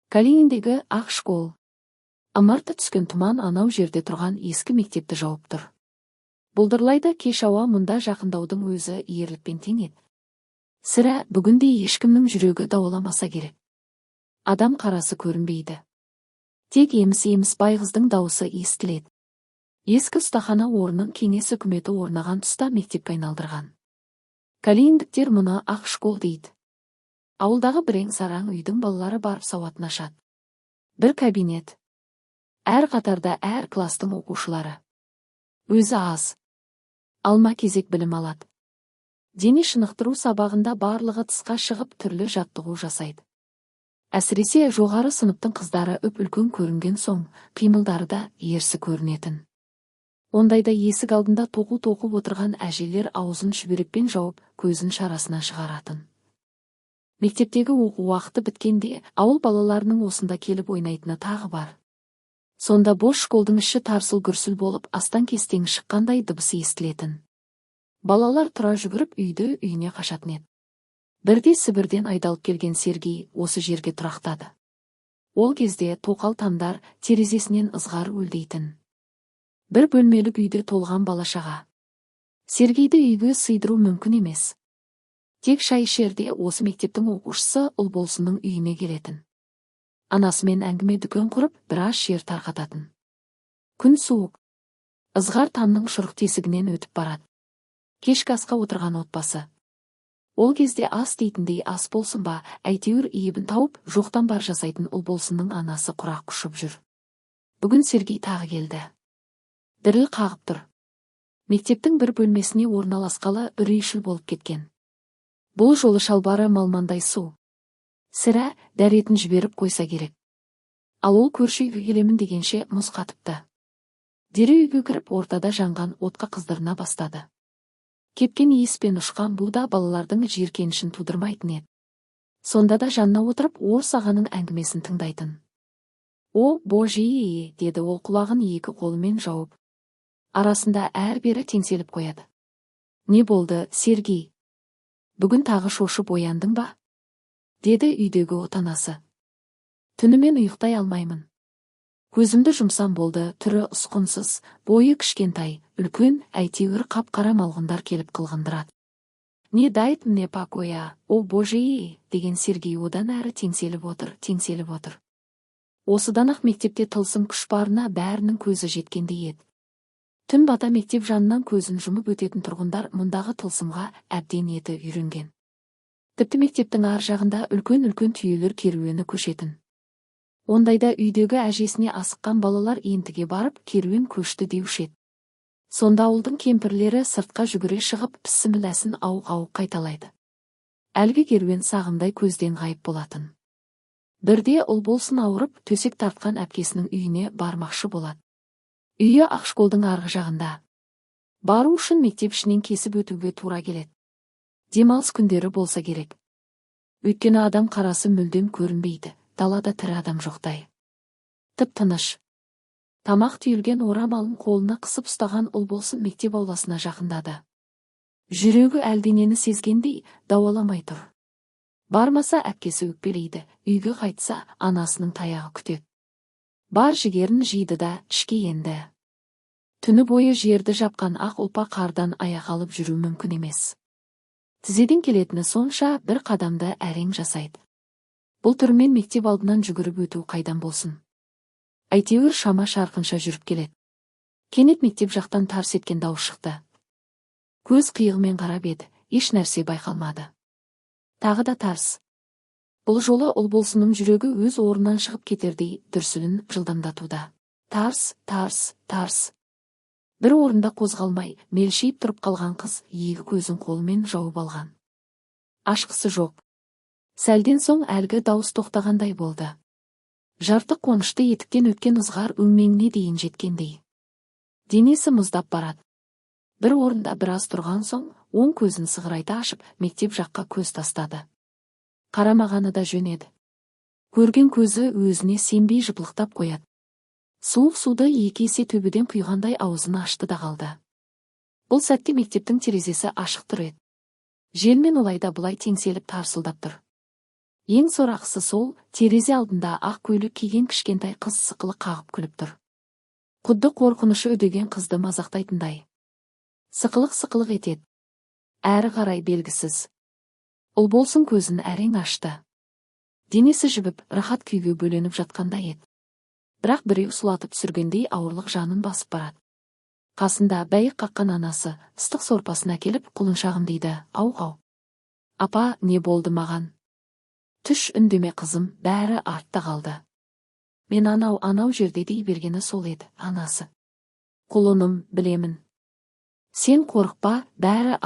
Калининдегі ақ школ. Ымырты түскен тұман анау жерде тұрған ескі мектепті жауып тұр. Бұлдырлайда кеш ауа, мұнда жақындаудың өзі ерлікпен тең еді. Сірә бүгінде ешкімнің жүрегі дауаламаса керек. Адам қарасы көрінбейді. Тек еміс-еміс байғыздың дауысы естіледі. Ескі ұстахана орнын кеңес үкіметі орнаған тұста мектепке айналдырған. Калининдіктер мұны ақ школ дейді. Ауылдағы бірең-сараң үйдің балалары барып сауатын ашады. Бір кабинет. Әр қатарда әр кластың оқушылары. Өзі аз. Алма-кезек білім алады. Дене шынықтыру сабағында барлығы тысқа шығып түрлі жаттығу жасайды. Әсіресе жоғары сыныптың қыздары үп-үлкен көрінген соң, қимылдары да ерсі көрінетін. Ондайда есік алдында тоқу-тоқып отырған әжелер аузын шүберекпен жауып, көзін шарасына шығаратын. Мектептегі оқу уақыты біткенде, ауыл балаларының осында келіп ойнайтыны тағы бар. Сонда бос школдың іші тарсыл-гүрсіл болып, астан-кестең шыққандай дыбысы естілетін. Балалар тұра жүгіріп үйіне қашатын еді. Бірде Сібірден айдалып келген Сергей осы жерге тұрақтады. Ол кезде тоқал тамдар терезесінен ызғар өлдейтін. Бір бөлмелік үйде толған балашаға. Сергейді үйге сыйдыру мүмкін емес. Тек шай ішерде осы мектептің оқушысы Ұлболсынның үйіне келетін. Анасымен әңгіме дүкен құрып, біраз шер тарқататын. Күн суық. Ызғар тамның шұрық тесігінен өтіп барады. Кешкі асқа отырған отбасы. Ол кезде ас дейтіндей ас болсын ба, әйтеуір иебін тауып, жоқтан бар жасайтын Ұлболсынның анасы құрақ құшып жүр. Бүгін Сергей тағы келді. Діріл қағып тұр. Мектептің бір бөлмесіне орналасқалы үрейшіл болып кеткен. Бұл жолы шалбары малмандай су. Сірә дәретін жіберіп қойса керек. Ал ол көрші үйге келемін дегенше мұз қатыпты. Дереу үйге кіріп ортада жанған отқа қыздырына бастады. Кепкен иіспен ұшқан бұл да балалардың жиіркенішін тудырмайтын еді. Сонда да жанына отырып орыс ағаның әңгімесін тыңдайтын. «О, божие!» деді ол құлағын екі қолымен жауып. Арасында әр-бері теңселіп қояды. «Не болды, Сергей? Бүгін тағы шошып ояндың ба?» деді үйдегі отанасы. «Түнімен ұйықтай алмаймын. Көзімді жұмсам болды, түрі ұсқынсыз, бойы кішкентай, үлкен, әйтеуір қап-қара малғындар келіп қылғындырады. «Не дает мне покоя, о божие!» деген Сергей одан әрі теңселіп отыр. Осыдан-ақ мектепте тылсым күш барына бәрінің көзі жеткендей еді. Түн бата мектеп жанынан көзін жұмып өтетін тұрғындар мұндағы тылсымға әбден еті үйренген. Тіпті мектептің ар жағында үлкен-үлкен түйелер керуені көшетін. Ондайда үйдегі әжесіне асыққан балалар ентіге барып керуен көшті деуші еді. Сонда ауылдың кемпірлері сыртқа жүгіре шығып пісіміләсін ауық-ауық қайталайды. Әлгі керуен сағымдай көзден ғайып болатын. Бірде Ұлболсын ауырып, төсек тартқан әпкесінің үйіне бармақшы болады. Үйі Ақшколдың арғы жағында. Бару үшін мектеп ішінен кесіп өтуге тура келеді. Демалыс күндері болса керек. Өйткені адам қарасы мүлдем көрінбейді, далада тірі адам жоқтай. Тып-тыныш. Тамақ түйілген орамалын қолына қысып ұстаған Ұлболсын мектеп ауласына жақындады. Жүрегі әлденені сезгендей дауаламай тұр. Бармаса әпкесі өкпелейді, үйге қайтса анасының таяғы күтеді. Бар жігерін жиды да ішке енді. Түні бойы жерді жапқан ақ ұлпа қардан аяқ алып жүру мүмкін емес. Тізеден келетіні сонша бір қадамды әрең жасайды. Бұл түрмен мектеп алдынан жүгіріп өту қайдан болсын. Әйтеуір шама шарқынша жүріп келеді. Кенет мектеп жақтан тарс еткен дауыс шықты. Көз қиығымен қарап еді, еш нәрсе байқалмады. Тағы да тарс. Бұл жолы Ұлболсынның жүрегі өз орнынан шығып кетердей дүрсілін жылдамдатуда. Тарс, тарс, тарс. Бір орында қозғалмай, мелшиіп тұрып қалған қыз екі көзін қолымен жауып алған. Ашқысы жоқ. Сәлден соң әлгі дауыс тоқтағандай болды. Жарты қонышты етіктен өткен ызғар өңменіне дейін жеткендей. Денесі мұздап барады. Бір орында біраз тұрған соң, оң көзін сығырайта ашып, мектеп жаққа көз тастады. Қарамағаны да жөнеді. Көрген көзі өзіне сенбей жыпылықтап қояды. Суық суды екі есе төбеден құйғандай аузын ашты да қалды. Бұл сәтте мектептің терезесі ашық тұр еді. Желмен олайда бұлай теңселіп тарсылдап тұр. Ең сорақысы сол, терезе алдында ақ көйлек киген кішкентай қыз сықылы қағып күліп тұр. Құдды қорқынышы үдеген қызды мазақтайтындай. Сықылық етеді. Әрі қарай белгісіз. Ұл болсын көзін әрең ашты. Денесі жібіп, рахат күйге бөленіп жатқандай еді. Бірақ біреу сұлатып түсіргендей ауырлық жанын басып барады. Қасында бәйек қаққан анасы, ыстық сорпасын әкеліп құлыншағым дейді, ау-ау. Апа, не болды маған? Түш үндеме қызым, бәрі артта қалды. Мен анау жерде дей бергені сол еді, анасы. Құлыным, білемін. Сен қорықпа, бәрі